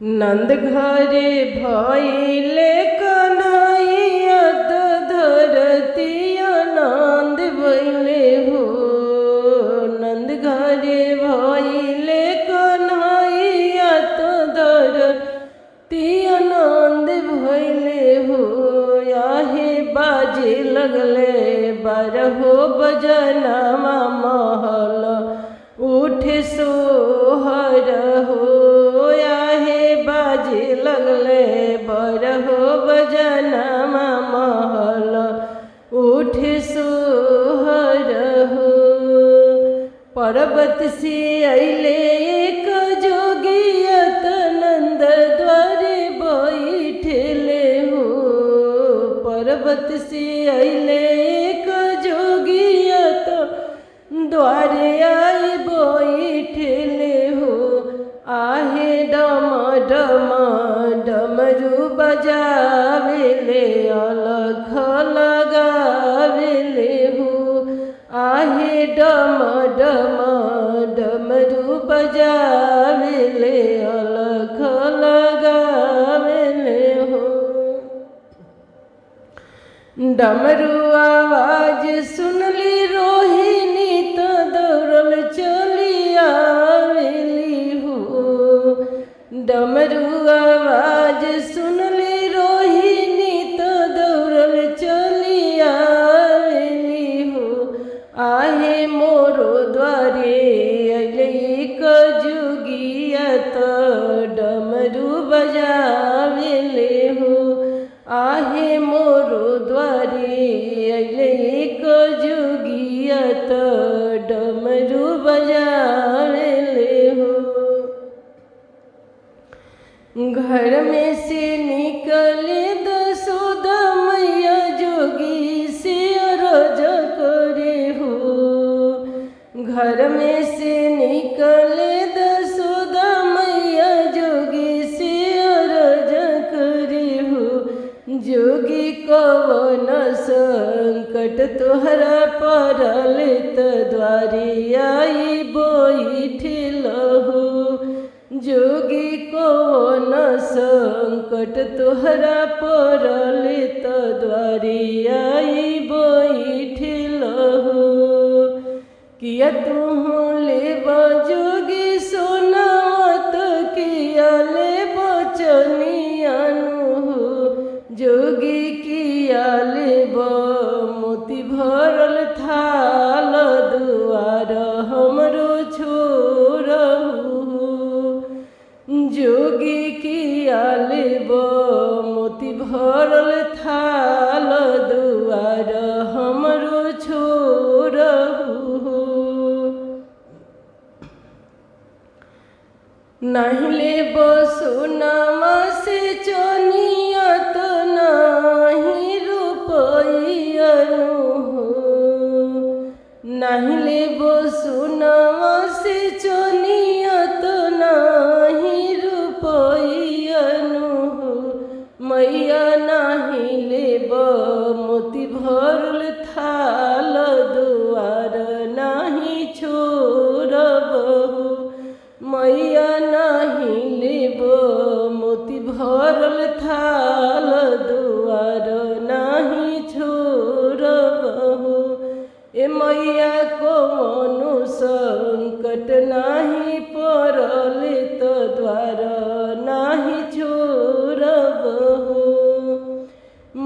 नंद घरे भइले कन्हैया त धरतिया नंद भइले हो। नंद घरे भइले कन्हैया त धरतिया नंद भइले हो। आहे बाजे लगले बारहो बजनवा महल उठे सोहर हो। बाजे लगले बरहो बजनवा महल उठे सोहर हो। पर्वत से अइले एक जोगियत नंद द्वारे बैठले हो। पर्वत से अइले एक जोगियत द्वारे आई बैठले हो। आहे डम डम डमरू बजावेले अलख लगावेले हो। आहे डम डम डमरू बजावेले अलख लगावेले हो। डमरू आवाज सुनली रोहिणी त दौड़ल चली आवेली हो। डमरू आवाज सुनली रोहिणी त दौड़ल चली आवेली हो। आहे मोरो द्वारे अइले एक जोगिया त डमरू बजावेले हो। आहे मोरो द्वारे अइले एक जोगिया त डमरू बजावेले हो। घर में से निकले दसोदा मैया जोगी से अरज करे हो। घर में से निकले दसोदा मैया जोगी से अरज करे हो। जोगी कवन संकट तोहरा पड़ल त द्वारे आई बैठल हो। जोगी कवन संकट तोहरा पड़ल त द्वारे आई बैठल हो। किया तुहू लेब जोगी सोनावत किया लेब चनियानु हो। जोगी किया लेब मोती भरल थाल दुआर हमरो छोड़हु। जोगी किया लेब मोती भरल थाल दुआर हमरो छोड़हु। नहीं लेब सोनावा से चनिया त नहीं रुपैयनु हो। नहीं लेब सोनावा से चनिया त नहीं रुपैयनु हो। मैया नहीं लेब मोती भरल थाल दुआर नहीं छोड़बहु। मैया नहीं लेब मोती भरल थाल दुआर नहीं छोड़बहु। ए मैया कवनो संकट नहीं पड़ल त द्वार नहीं छोड़बहु।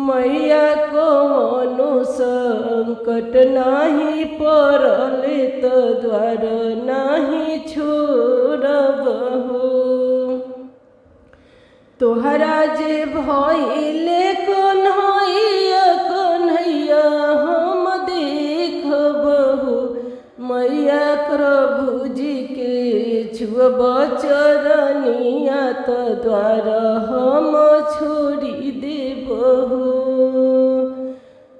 मैया कवनो संकट नहीं पड़ल त द्वार नहीं छोड़बहु। तोहरा जे भइले कन्हैया कन्हैया हम देखबहु। मैया प्रभु जी के छुअब चरनिया त द्वार हम छोड़ी देबहु।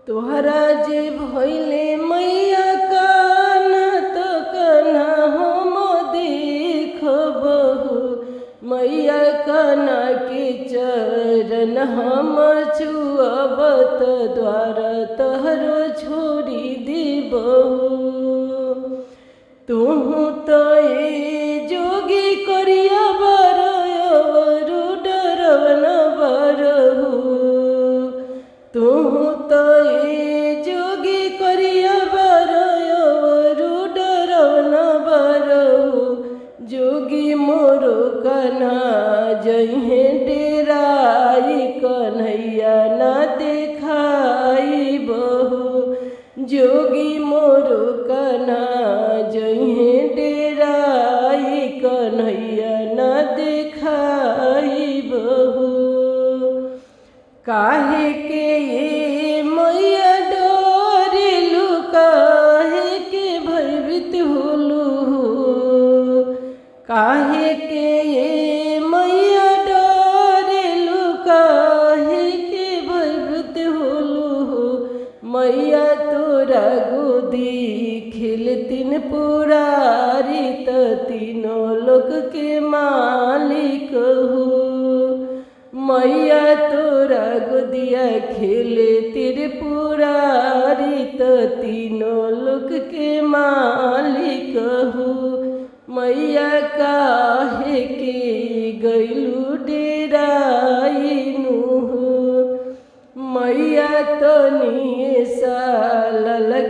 तोहरा जे भइले मैया कान्हा त कान्हा हम देखबहु। मैया कान्हा के चरण हम छुअब त द्वार तहरो छोड़ी देबहु। तुहू तो जोगी करिया बर तो ए जोगी करिया बरयो डरवन बरहु जोगी मोरो कन्हा जइहे डेराई कन्हैया ना देखाई बहु जोगी मोरो कन्हा जइहे डेराई कन्हैया ना देखाई बहु काहे के ये मैया डरेलु काहे के भयभीत होलु काहे के ये मैया डरेलु काहे के भयभीत होलु मैया तोरा गोदी खिलतिन पुरारी त तीनों लोक के मालिक हो मैया तोरा गोदिया खेले त्रिपुरारी त तीनों लोक के मालिक हो मैया काहे के गैलू डेराई नुहु मैया तनिए साल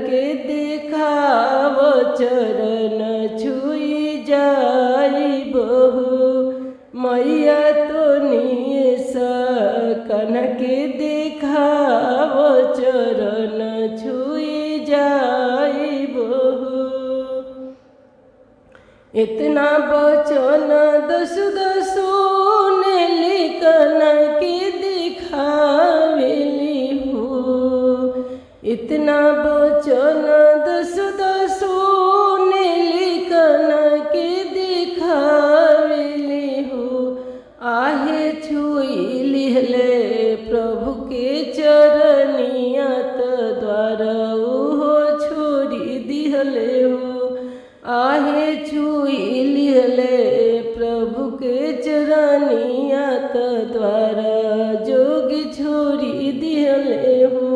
के देखाव चरण छुई जाई बहु मैया तनिए कन के देखाव चरण छुई जाई बहु इतना बचन दस ने लिखन के दिखावेली हो इतना बचन दस ने लिखन के दिखावेली हो आहे छुई लिहले प्रभु के चरनिया त द्वार हो छोड़ी दिहले हो आहे छुई लिहले प्रभु के चरनिया त द्वार जोगी छोड़ी दिहले हो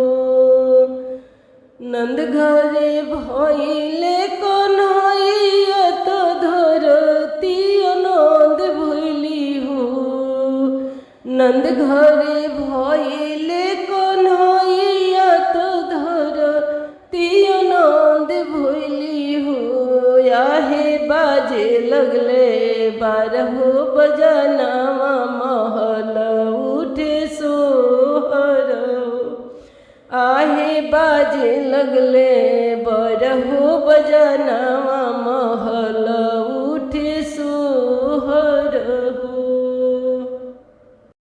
नंद घरे भइले कन्हैया त धरती आनंद भइली हो नंद घरे भइले कन्हैया त धरती आनंद भइली हो आहे बाजे लगले बारहो बजनावा महल उठे सोहर आहे बाजे लगले बारहो बजना